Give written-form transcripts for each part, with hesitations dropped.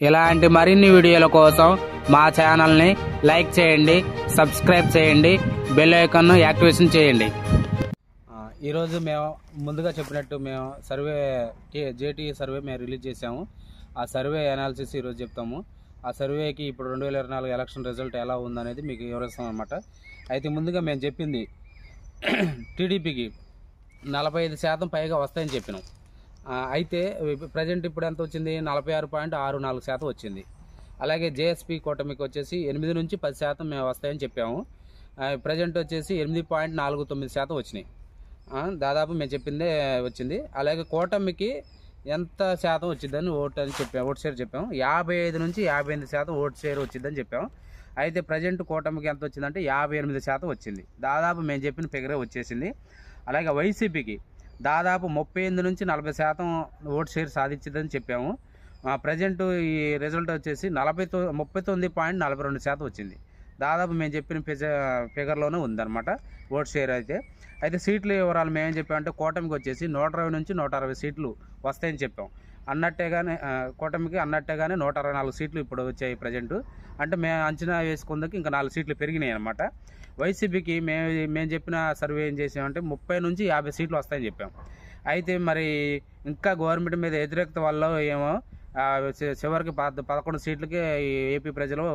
ఇలాంటి మరిన్ని వీడియోల కోసం మా ఛానల్ని లైక్ చేయండి, సబ్స్క్రైబ్ చేయండి, బెల్ ఐకాన్ను యాక్టివేషన్ చేయండి. ఈరోజు మేము ముందుగా చెప్పినట్టు మేము సర్వే జేటీ సర్వే మేము రిలీజ్ చేసాము. ఆ సర్వే అనాలిసిస్ ఈరోజు చెప్తాము. ఆ సర్వేకి ఇప్పుడు 2024 ఎలక్షన్ రిజల్ట్ ఎలా ఉందనేది మీకు వివరిస్తాం అన్నమాట. అయితే ముందుగా మేము చెప్పింది టీడీపీకి 45% పైగా వస్తాయని చెప్పినాం. అయితే ప్రజెంట్ ఇప్పుడు ఎంత వచ్చింది? 46.64% వచ్చింది. అలాగే జేఎస్పీ కూటమికి వచ్చేసి 8 నుంచి 10% మేము వస్తాయని చెప్పాము. ప్రజెంట్ వచ్చేసి 8.49% వచ్చినాయి. దాదాపు మేము చెప్పిందే వచ్చింది. అలాగే కూటమికి ఎంత శాతం వచ్చిందని ఓట్ షేర్ చెప్పాము. 55 నుంచి 58% ఓట్ షేర్ వచ్చిందని చెప్పాము. అయితే ప్రజెంట్ కూటమికి ఎంత వచ్చిందంటే 58% వచ్చింది. దాదాపు మేము చెప్పిన ఫిగరే వచ్చేసింది. అలాగే వైసీపీకి దాదాపు 38 నుంచి 40% ఓట్ షేర్ సాధించిందని చెప్పాము. ప్రజెంట్ ఈ రిజల్ట్ వచ్చేసి 39.42% వచ్చింది. దాదాపు మేము చెప్పిన ఫిగర్లోనే ఉందన్నమాట ఓట్ షేర్. అయితే సీట్ల వివరాలు మేమేం చెప్పామంటే కూటమికి వచ్చేసి 120 నుంచి 160 సీట్లు వస్తాయని చెప్పాం. అన్నట్టేగానే కూటమికి అన్నట్టేగానే 164 సీట్లు ఇప్పుడు వచ్చాయి ప్రజెంట్. అంటే మేము అంచనా వేసుకుందాక ఇంకా 4 సీట్లు పెరిగినాయి అన్నమాట. వైసీపీకి మేము చెప్పిన సర్వే ఏం చేసామంటే 30 నుంచి 50 సీట్లు వస్తాయని చెప్పాం. అయితే మరి ఇంకా గవర్నమెంట్ మీద వ్యతిరేకత వల్ల ఏమో చివరికి 11 సీట్లకి ఏపీ ప్రజలు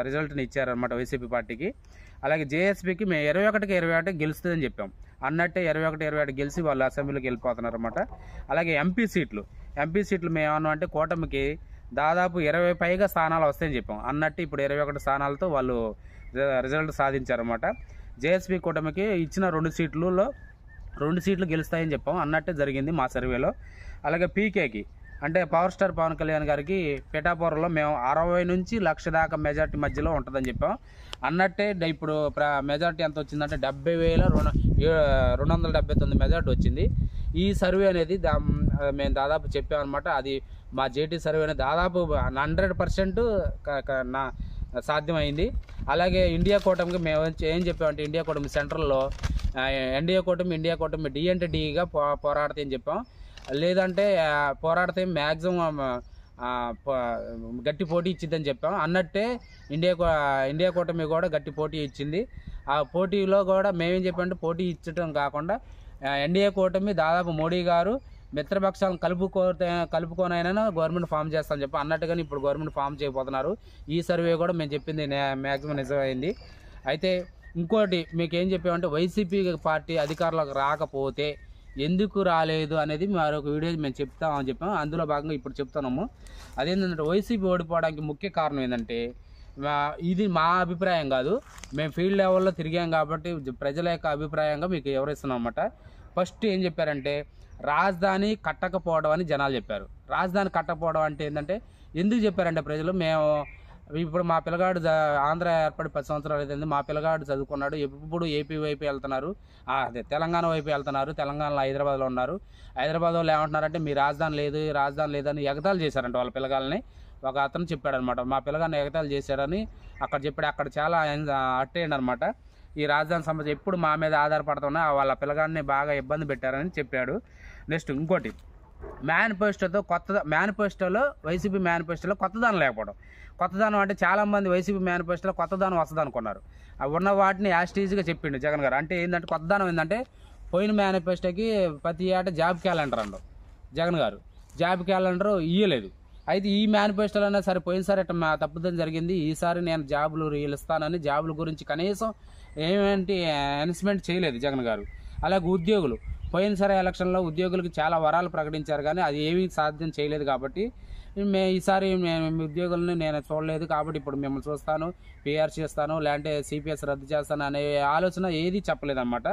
రిజల్ట్ని ఇచ్చారనమాట వైసీపీ పార్టీకి. అలాగే జేఎస్పీకి మేము 21కి 21 గెలుస్తుందని చెప్పాం. అన్నట్టే 21 గెలిచి వాళ్ళు అసెంబ్లీకి వెళ్ళిపోతున్నారు అనమాట. అలాగే ఎంపీ సీట్లు మేము ఏమన్నా అంటే కూటమికి దాదాపు 20 పైగా స్థానాలు వస్తాయని చెప్పాం. అన్నట్టు ఇప్పుడు 21 స్థానాలతో వాళ్ళు రిజల్ట్ సాధించారన్నమాట. జేఎస్పీ కూటమికి ఇచ్చిన 2 సీట్లలో 2 సీట్లు గెలుస్తాయని చెప్పాం. అన్నట్టే జరిగింది మా సర్వేలో. అలాగే పీకేకి అంటే పవర్ స్టార్ పవన్ కళ్యాణ్ గారికి పిఠాపురంలో మేము 60 నుంచి 1,00,000 దాకా మెజార్టీ మధ్యలో ఉంటుందని చెప్పాం. అన్నట్టే ఇప్పుడు మెజార్టీ ఎంత వచ్చిందంటే 70,279 మెజార్టీ వచ్చింది. ఈ సర్వే అనేది మేము దాదాపు చెప్పామన్నమాట. అది మా జేటీ సర్వే అనేది దాదాపు 100% సాధ్యమైంది. అలాగే ఇండియా కూటమికి మేము ఏం చెప్పామంటే ఇండియా కూటమి సెంట్రల్లో ఇండియా కూటమి డి అంటే డిగా పోరాడతాయని చెప్పాం. లేదంటే పోరాడితే మ్యాక్సిమం గట్టి పోటీ ఇచ్చిందని చెప్పాం. అన్నట్టే ఇండియా కూటమి కూడా గట్టి పోటీ ఇచ్చింది. ఆ పోటీలో కూడా మేమేం చెప్పామంటే పోటీ ఇచ్చటం కాకుండా ఎన్డీఏ కూటమి దాదాపు మోడీ గారు మిత్రపక్షాలను కలుపుకోనైనా గవర్నమెంట్ ఫామ్ చేస్తామని చెప్పి అన్నట్టుగానే ఇప్పుడు గవర్నమెంట్ ఫామ్ చేయబోతున్నారు. ఈ సర్వే కూడా మేము చెప్పింది మ్యాక్సిమం నిజమైంది. అయితే ఇంకోటి మీకు ఏం చెప్పామంటే వైసీపీ పార్టీ అధికారంలోకి రాకపోతే ఎందుకు రాలేదు అనేది మరొక వీడియో మేము చెప్తామని చెప్పాము. అందులో భాగంగా ఇప్పుడు చెప్తున్నాము. అదేంటంటే వైసీపీ ఓడిపోవడానికి ముఖ్య కారణం ఏంటంటే ఇది మా అభిప్రాయం కాదు, మేము ఫీల్డ్ లెవెల్లో తిరిగాం కాబట్టి ప్రజల యొక్క అభిప్రాయంగా మీకు వివరిస్తున్నాం అన్నమాట. ఫస్ట్ ఏం చెప్పారంటే రాజధాని కట్టకపోవడం అని జనాలు చెప్పారు. రాజధాని కట్టకపోవడం అంటే ఏంటంటే ఎందుకు చెప్పారంటే ప్రజలు మేము ఇప్పుడు మా పిల్లగాడు ఆంధ్ర ఏర్పడి 10 సంవత్సరాలు అవుతుంది. మా పిల్లగాడు చదువుకున్నాడు. ఎప్పుడు ఏపీ వైపు వెళ్తున్నారు, అదే తెలంగాణ వైపు వెళ్తున్నారు. తెలంగాణలో హైదరాబాద్లో ఉన్నారు. హైదరాబాద్ వాళ్ళు ఏమంటున్నారంటే మీ రాజధాని లేదని ఎగతాళి చేశారంట వాళ్ళ పిల్లగాలని. ఒక అతను చెప్పాడనమాట, మా పిల్లగాన్ని ఎగతాళి చేశారని అక్కడ చెప్పాడు. అక్కడ చాలా అట్టేయండి అనమాట. ఈ రాజధాని సమస్య ఎప్పుడు మా మీద ఆధారపడుతున్నా వాళ్ళ పిల్లగాన్ని బాగా ఇబ్బంది పెట్టారని చెప్పాడు. నెక్స్ట్ ఇంకోటి మేనిఫెస్టోలో వైసీపీ మేనిఫెస్టోలో కొత్తదానం లేకపోవడం. కొత్తదానం అంటే చాలామంది వైసీపీ మేనిఫెస్టోలో కొత్తదానం వస్తుంది అనుకున్నారు. ఉన్న వాటిని యాస్టీజ్గా చెప్పిండు జగన్ గారు. అంటే ఏంటంటే కొత్తదానం ఏంటంటే పోయిన మేనిఫెస్టోకి ప్రతి ఏటా జాబ్ క్యాలెండర్ అండు జగన్ గారు. జాబ్ క్యాలెండర్ ఇయ్యలేదు. అయితే ఈ మేనిఫెస్టోలో అయినా సరే పోయినసారి అట్లా మా తప్పుదం జరిగింది, ఈసారి నేను జాబులు ఇస్తానని జాబుల గురించి కనీసం ఏమేంటి అనౌన్స్మెంట్ చేయలేదు జగన్ గారు. అలాగే ఉద్యోగులు పోయినసారి ఎలక్షన్లో ఉద్యోగులకు చాలా వరాలు ప్రకటించారు కానీ అది ఏమీ సాధ్యం చేయలేదు. కాబట్టి ఈసారి ఉద్యోగులను నేను చూడలేదు కాబట్టి ఇప్పుడు మిమ్మల్ని చూస్తాను, పీఆర్సీ చేస్తాను, లేదంటే సిపిఎస్ రద్దు చేస్తాను అనే ఆలోచన ఏది చెప్పలేదన్నమాట.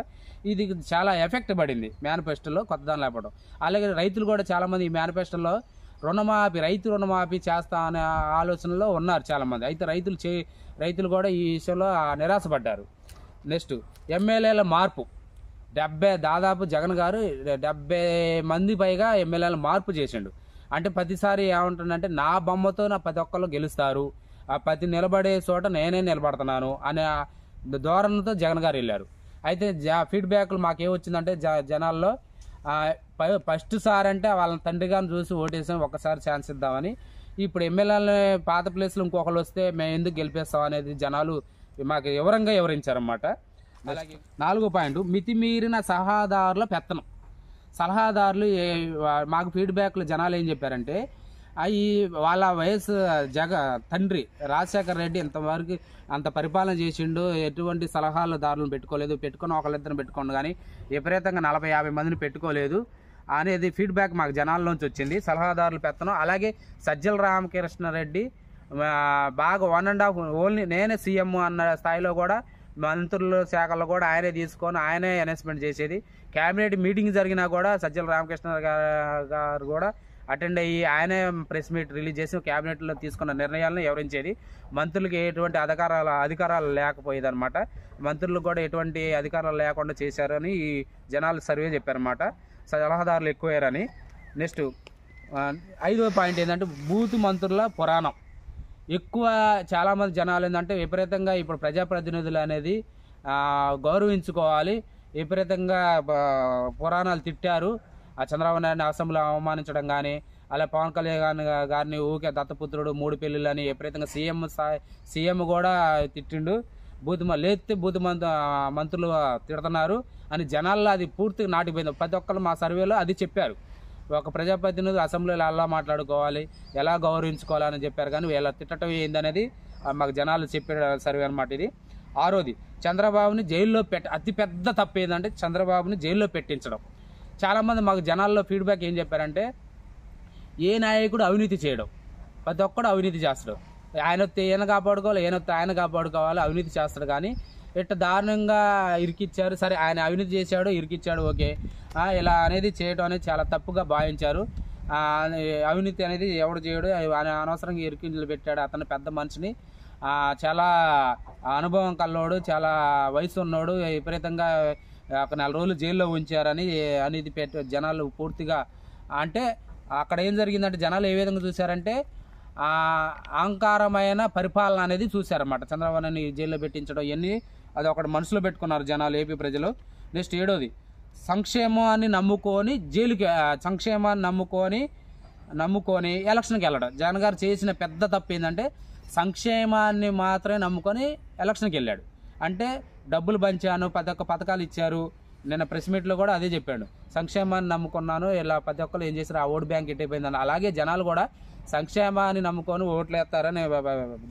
ఇది చాలా ఎఫెక్ట్ పడింది మేనిఫెస్టోలో కొత్తదాని లేకపోవడం. అలాగే రైతులు కూడా చాలామంది ఈ మేనిఫెస్టోలో రైతు రుణమాఫీ చేస్తా అనే ఆలోచనలో ఉన్నారు చాలామంది. అయితే రైతులు కూడా ఈ విషయంలో నిరాశపడ్డారు. నెక్స్ట్ ఎమ్మెల్యేల మార్పు దాదాపు జగన్ గారు 70 మంది పైగా ఎమ్మెల్యేల మార్పు చేసిండు. అంటే ప్రతిసారి ఏమంటుందంటే నా బొమ్మతో నా ప్రతి ఒక్కళ్ళు గెలుస్తారు, ప్రతి నిలబడే చోట నేనే నిలబడుతున్నాను అనే ధోరణితో జగన్ గారు వెళ్ళారు. అయితే ఫీడ్బ్యాక్లు మాకేమొచ్చిందంటే జనాల్లో ఫస్ట్ సార్ అంటే వాళ్ళ తండ్రి గారిని చూసి ఓటేసాం, ఒక్కసారి ఛాన్స్ ఇద్దామని. ఇప్పుడు ఎమ్మెల్యేలు పాత ప్లేస్లో ఇంకొకరు వస్తే మేము ఎందుకు గెలిపేస్తాం అనేది జనాలు మాకు వివరంగా వివరించారన్నమాట. అలాగే 4వ పాయింట్, మితిమీరిన సలహాదారుల పెత్తనం. సలహాదారులు మాకు ఫీడ్బ్యాక్లు జనాలు ఏం చెప్పారంటే, అవి వాళ్ళ వయసు తండ్రి రాజశేఖర రెడ్డి ఇంతవరకు అంత పరిపాలన చేసిండు, ఎటువంటి సలహాదారులను పెట్టుకోలేదు, పెట్టుకుని ఒకళ్ళిద్దరిని పెట్టుకోండు కానీ విపరీతంగా 40-50 మందిని పెట్టుకోలేదు అనేది ఫీడ్బ్యాక్ మాకు జనాల్లోంచి వచ్చింది. సలహాదారులు పెత్తనం. అలాగే సజ్జల రామకృష్ణారెడ్డి బాగా 1.5 ఓన్లీ నేనే సీఎం అన్న స్థాయిలో కూడా మంత్రుల శాఖల్లో కూడా ఆయనే తీసుకొని ఆయనే అనౌన్స్మెంట్ చేసేది. క్యాబినెట్ మీటింగ్ జరిగినా కూడా సజ్జల రామకృష్ణ గారు కూడా అటెండ్ అయ్యి ఆయనే ప్రెస్ మీట్ రిలీజ్ చేసి క్యాబినెట్లో తీసుకున్న నిర్ణయాలను వివరించేది. మంత్రులకి ఎటువంటి అధికారాలు లేకపోయేదన్నమాట. మంత్రులకు కూడా ఎటువంటి అధికారాలు లేకుండా చేశారని ఈ జనాలు సర్వే చెప్పారన్నమాట. సలహాదారులు ఎక్కువయ్యారని. నెక్స్ట్ 5వ పాయింట్ ఏంటంటే బూతు మంత్రుల పురాణం. ఎక్కువ చాలామంది జనాలు ఏంటంటే విపరీతంగా ఇప్పుడు ప్రజాప్రతినిధులు అనేది గౌరవించుకోవాలి, విపరీతంగా పురాణాలు తిట్టారు. ఆ చంద్రబాబు నాయుడిని అసెంబ్లీలో అవమానించడం కానీ, అలా పవన్ కళ్యాణ్ గారిని ఊకే దత్తపుత్రుడు 3 పెళ్ళిళ్ళని విపరీతంగా సీఎం కూడా తిట్టిండు. లేతే మంత్రులు తిడుతున్నారు అని జనాల్లో అది పూర్తిగా నాటిపోయింది. ప్రతి ఒక్కరు మా సర్వేలో అది చెప్పారు. ఒక ప్రజాప్రతినిధి అసెంబ్లీలో ఎలా మాట్లాడుకోవాలి, ఎలా గౌరవించుకోవాలని చెప్పారు. కానీ వీళ్ళ తిట్టడం ఏందనేది మాకు జనాలు చెప్పే సర్వే అనమాట ఇది. 6వది, చంద్రబాబుని జైల్లో అతిపెద్ద తప్పు ఏంటంటే చంద్రబాబుని జైల్లో పెట్టించడం. చాలామంది మాకు జనాల్లో ఫీడ్బ్యాక్ ఏం చెప్పారంటే, ఏ నాయకుడు అవినీతి చేయడం, ప్రతి ఒక్కడు అవినీతి చేస్తాడు. ఈయన కాపాడుకోవాలి, ఆయన కాపాడుకోవాలి, అవినీతి చేస్తాడు. కానీ ఇట్లా దారుణంగా ఇరికిచ్చారు. సరే ఆయన అవినీతి చేశాడు, ఇరికిచ్చాడు, ఓకే. ఇలా అనేది చేయడం అనేది చాలా తప్పుగా భావించారు. అవినీతి అనేది ఎవడు చేయడు, అనవసరంగా ఇరికించులు పెట్టాడు. అతను పెద్ద మనిషిని, చాలా అనుభవం కల్లోడు, చాలా వయసు ఉన్నోడు, విపరీతంగా ఒక 4 రోజులు జైల్లో ఉంచారని అనేది జనాలు పూర్తిగా. అంటే అక్కడ ఏం జరిగిందంటే జనాలు ఏ విధంగా చూశారంటే అహంకారమైన పరిపాలన అనేది చూశారన్నమాట. చంద్రబాబుని జైల్లో పెట్టించడం ఇవన్నీ అది ఒకటి మనసులో పెట్టుకున్నారు జనాలు, ఏపీ ప్రజలు. నెక్స్ట్ 7వది, సంక్షేమాన్ని నమ్ముకొని సంక్షేమాన్ని నమ్ముకొని ఎలక్షన్కి వెళ్ళడం. జగన్ గారు చేసిన పెద్ద తప్పు ఏంటంటే సంక్షేమాన్ని మాత్రమే నమ్ముకొని ఎలక్షన్కి వెళ్ళాడు. అంటే డబ్బులు పంచాను, ప్రతి ఒక్క పథకాలు ఇచ్చారు. నిన్న ప్రెస్ మీట్లో కూడా అదే చెప్పాడు, సంక్షేమాన్ని నమ్ముకున్నాను, ఇలా ప్రతి ఒక్కరు ఏం చేశారు, ఆ ఓటు బ్యాంక్ ఎట్టయిపోయిందని. అలాగే జనాలు కూడా సంక్షేమాన్ని నమ్ముకొని ఓట్లు వేస్తారని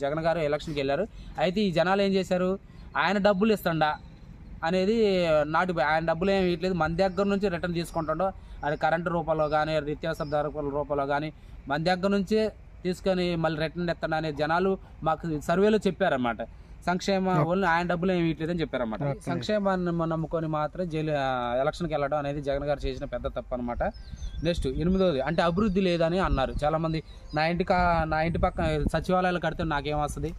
జగన్ గారు ఎలక్షన్కి వెళ్ళారు. అయితే ఈ జనాలు ఏం చేశారు, ఆయన డబ్బులు ఇస్తుండా అనేది ఆయన డబ్బులు ఏమి ఇవ్వట్లేదు, మన దగ్గర నుంచి రిటర్న్ తీసుకుంటాడో, అది కరెంటు రూపంలో కానీ నిత్యావసర ధరల రూపంలో కానీ మన దగ్గర నుంచే తీసుకొని మళ్ళీ రిటర్న్ ఎత్తాడు అనేది జనాలు మాకు సర్వేలో చెప్పారన్నమాట. ఓన్లీ ఆయన డబ్బులు ఏమి ఇవ్వట్లేదని చెప్పారన్నమాట. సంక్షేమాన్ని నమ్ముకొని మాత్రం ఎలక్షన్కి వెళ్ళడం అనేది జగన్ గారు చేసిన పెద్ద తప్పు అనమాట. నెక్స్ట్ 8వది, అంటే అభివృద్ధి లేదని అన్నారు చాలామంది. నా ఇంటి పక్కన సచివాలయాలు కడితే నాకేం వస్తుంది,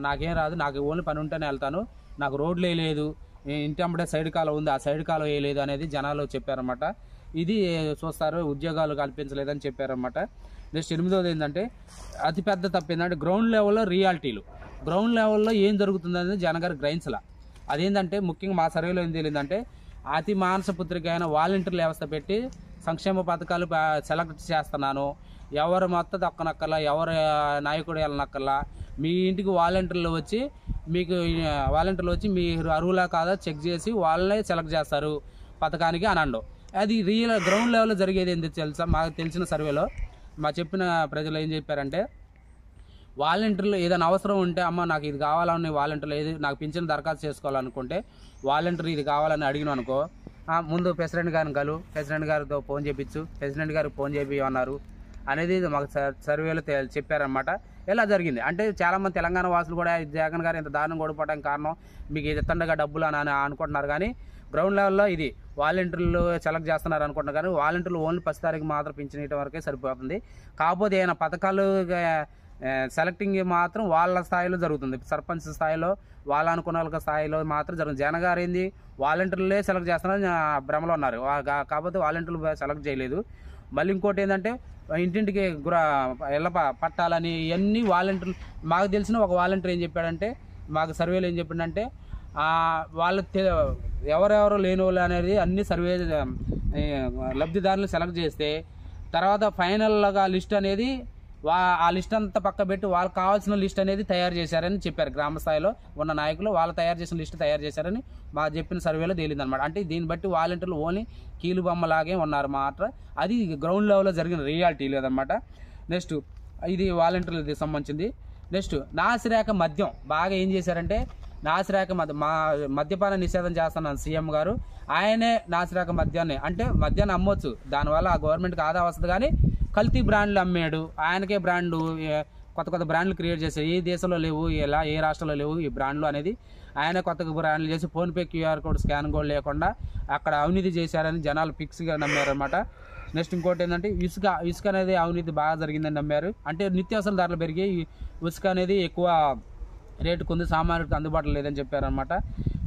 నాకేం రాదు, నాకు ఓన్లీ పని ఉంటేనే వెళ్తాను, నాకు రోడ్లు వేయలేదు, ఇంటి అమ్మడే సైడ్ కాలువ ఉంది, ఆ సైడ్ కాలువ వేయలేదు అనేది జనాలు చెప్పారన్నమాట. ఇది చూస్తారు, ఉద్యోగాలు కల్పించలేదని చెప్పారన్నమాట. నెక్స్ట్ 8వది ఏంటంటే అతిపెద్ద తప్పు ఏంటంటే గ్రౌండ్ లెవెల్లో రియాలిటీలు. గ్రౌండ్ లెవెల్లో ఏం జరుగుతుందనేది జగన్ గారు గ్రహించలా. అదేంటంటే ముఖ్యంగా మా సర్వేలో ఏం తెలియదంటే అతి మానసపుత్రిక అయిన వాలంటీర్ల వ్యవస్థ పెట్టి సంక్షేమ పథకాలు సెలెక్ట్ చేస్తున్నాను, ఎవరు మొత్తం దక్కనక్కర్లా, ఎవరు నాయకుడు వెళ్ళనక్కర్లా, మీ ఇంటికి వాలంటీర్లు వచ్చి మీరు అర్హులా కాదా చెక్ చేసి వాళ్ళే సెలెక్ట్ చేస్తారు పథకానికి అని అండు. అది గ్రౌండ్ లెవెల్లో జరిగేది ఏంటి తెలుసా, మాకు తెలిసిన సర్వేలో మా చెప్పిన ప్రజలు ఏం చెప్పారంటే, వాలంటీర్లు ఏదైనా అవసరం ఉంటే అమ్మ నాకు ఇది కావాలని వాలంటీర్లు నాకు పింఛన్ దరఖాస్తు చేసుకోవాలనుకుంటే వాలంటీర్ ఇది కావాలని అడిగిన అనుకో, ముందు ప్రెసిడెంట్ గారిని ప్రెసిడెంట్ గారితో ఫోన్ చేయించు, ప్రెసిడెంట్ గారికి ఫోన్ చేయించమన్నారు అనేది మాకు సర్వేలో చెప్పారన్నమాట. ఇలా జరిగింది. అంటే చాలామంది తెలంగాణ వాసులు కూడా జగన్ గారు ఇంత దారుణం ఓడిపోవడానికి కారణం మీకు ఇది ఎత్తండగా డబ్బులు అని అనుకుంటున్నారు. కానీ గ్రౌండ్ లెవెల్లో ఇది వాలంటీర్లు సెలెక్ట్ చేస్తున్నారు అనుకుంటున్నారు. కానీ వాలంటీర్లు ఓన్లీ 10 తారీఖు మాత్రం పింఛన్ ఇవ్వడం వరకే సరిపోతుంది. కాకపోతే ఏమైనా పథకాలు సెలెక్టింగ్ మాత్రం వాళ్ళ స్థాయిలో జరుగుతుంది, సర్పంచ్ స్థాయిలో వాళ్ళ అనుకున్న స్థాయిలో మాత్రం జరుగుతుంది. జగన్ గారు ఏంది వాలంటీర్లే సెలెక్ట్ చేస్తున్నారని భ్రమలో ఉన్నారు, కాకపోతే వాలంటీర్లు సెలెక్ట్ చేయలేదు. మళ్ళీ ఇంకోటి ఏంటంటే ఇంటింటికి ఇళ్ళ పట్టాలని ఇవన్నీ వాలంటీర్లు. మాకు తెలిసిన ఒక వాలంటీర్ ఏం చెప్పాడంటే, మాకు సర్వేలో ఏం చెప్పిండంటే, వాళ్ళు ఎవరెవరు లేని వాళ్ళు అనేది అన్ని లబ్ధిదారులు సెలెక్ట్ చేస్తే తర్వాత ఫైనల్గా లిస్ట్ అనేది ఆ లిస్ట్ అంతా పక్క పెట్టి వాళ్ళకి కావాల్సిన లిస్ట్ అనేది తయారు చేశారని చెప్పారు. గ్రామ స్థాయిలో ఉన్న నాయకులు వాళ్ళు తయారు చేసిన లిస్ట్ తయారు చేశారని మా చెప్పిన సర్వేలో తేలిందనమాట. అంటే దీన్ని బట్టి వాలంటీర్లు ఓన్లీ కీలుబొమ్మలాగే ఉన్నారు మాట. అది గ్రౌండ్ లెవెల్లో జరిగిన రియాలిటీ లేదనమాట. నెక్స్ట్ ఇది వాలంటీర్లకి సంబంధించింది. నెక్స్ట్ నాసిరకం మద్యం బాగా ఏం చేశారంటే నాసిరకం మద్యపాన నిషేధం చేస్తున్నాను సీఎం గారు. ఆయనే నాసిరకం మద్యాన్ని అంటే మద్యాన్ని అమ్మొచ్చు, దానివల్ల ఆ గవర్నమెంట్కి ఆదా వస్తుంది, కానీ కల్తీ బ్రాండ్లు అమ్మాడు. ఆయనకే బ్రాండ్లు కొత్త బ్రాండ్లు క్రియేట్ చేశారు. ఏ దేశంలో లేవు, ఎలా ఏ రాష్ట్రంలో లేవు ఈ బ్రాండ్లు అనేది. ఆయన కొత్త బ్రాండ్లు చేసి ఫోన్పే క్యూఆర్ కోడ్ స్కాన్ కూడా లేకుండా అక్కడ అవినీతి చేశారని జనాలు ఫిక్స్గా నమ్మారనమాట. నెక్స్ట్ ఇంకోటి ఏంటంటే ఇసుక అనేది అవినీతి బాగా జరిగిందని నమ్మారు. అంటే నిత్యావసర ధరలు పెరిగి ఇసుక అనేది ఎక్కువ రేటు కొంది సామాన్యుడికి అందుబాటులో లేదని చెప్పారనమాట.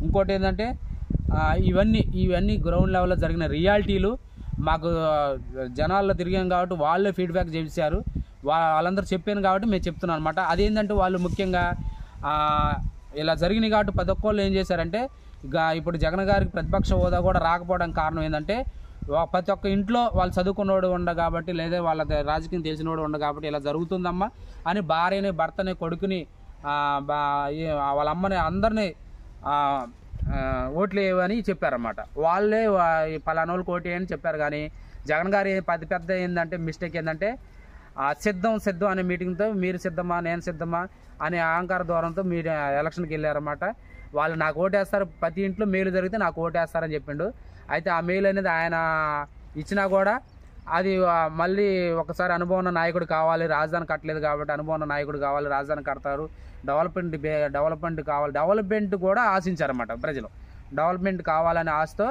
ఇంకోటి ఏంటంటే ఇవన్నీ గ్రౌండ్ లెవెల్లో జరిగిన రియాలిటీలు మాకు జనాల్లో తిరిగాం కాబట్టి వాళ్ళే ఫీడ్బ్యాక్ చేశారు. వాళ్ళందరూ చెప్పాను కాబట్టి మేము చెప్తున్నాం అనమాట. అదేంటంటే వాళ్ళు ముఖ్యంగా ఇలా జరిగినాయి కాబట్టి ప్రతి ఒక్కళ్ళు ఏం చేశారంటే ఇప్పుడు జగన్ గారికి ప్రతిపక్ష హోదా కూడా రాకపోవడానికి కారణం ఏంటంటే ప్రతి ఒక్క ఇంట్లో వాళ్ళు చదువుకున్నోడు ఉండ కాబట్టి, లేదా వాళ్ళ రాజకీయం తెలిసినోడు ఉండ కాబట్టి ఇలా జరుగుతుందమ్మా అని భార్యని భర్తని కొడుకుని వాళ్ళ అమ్మని అందరినీ ఓట్లు వేయమని చెప్పారన్నమాట. వాళ్ళే పలానా వాళ్ళకి ఓటు వేయని చెప్పారు. కానీ జగన్ గారి పెద్ద ఏంటంటే మిస్టేక్ ఏంటంటే సిద్ధం అనే మీటింగ్తో మీరు సిద్ధమా నేను సిద్ధమా అనే అహంకార దూరంతో మీరు ఎలక్షన్కి వెళ్ళారన్నమాట. వాళ్ళు నాకు ఓటేస్తారు, ప్రతి ఇంట్లో మేలు జరిగితే నాకు ఓటేస్తారని చెప్పిండు. అయితే ఆ మెయిల్ అనేది ఆయన ఇచ్చినా కూడా అది మళ్ళీ ఒకసారి అనుభవం ఉన్న నాయకుడు కావాలి, రాజధాని కట్టలేదు కాబట్టి అనుభవం ఉన్న నాయకుడు కావాలి, రాజధాని కడతారు, డెవలప్మెంట్ కూడా ఆశించారన్నమాట ప్రజలు. డెవలప్మెంట్ కావాలనే ఆశతో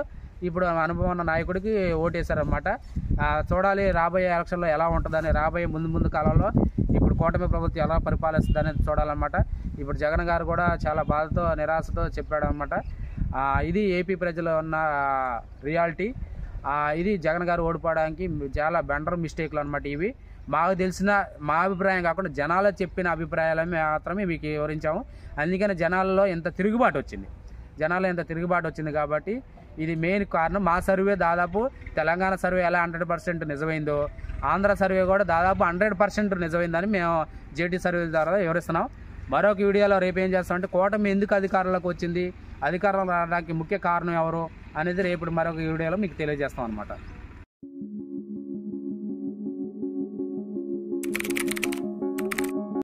ఇప్పుడు అనుభవం ఉన్న నాయకుడికి ఓటేశారన్నమాట. చూడాలి రాబోయే ఎలక్షన్లో ఎలా ఉంటుందని, రాబోయే ముందు కాలంలో ఇప్పుడు కూటమి ప్రభుత్వం ఎలా పరిపాలిస్తుంది అనేది చూడాలన్నమాట. ఇప్పుడు జగన్ గారు కూడా చాలా బాధతో నిరాశతో చెప్పాడు అనమాట. ఇది ఏపీ ప్రజలు ఉన్న రియాలిటీ. ఇది జగన్ గారు ఓడిపోవడానికి చాలా బెండర్ మిస్టేక్లు అనమాట. ఇవి మాకు తెలిసిన మా అభిప్రాయం కాకుండా జనాలు చెప్పిన అభిప్రాయాలు మాత్రమే మీకు వివరించాము. అందుకని జనాల్లో ఎంత తిరుగుబాటు వచ్చింది కాబట్టి ఇది మెయిన్ కారణం. మా సర్వే దాదాపు తెలంగాణ సర్వే ఎలా 100% నిజమైందో ఆంధ్ర సర్వే కూడా దాదాపు 100% నిజమైందని మేము జేటీ సర్వే ద్వారా వివరిస్తున్నాం. మరొక వీడియోలో రేపు ఏం చేస్తామంటే కూటమి ఎందుకు అధికారంలోకి వచ్చింది, అధికారంలో రావడానికి ముఖ్య కారణం ఎవరు అనేది రేపు మరొక వీడియోలో మీకు తెలియజేస్తాం అనమాట.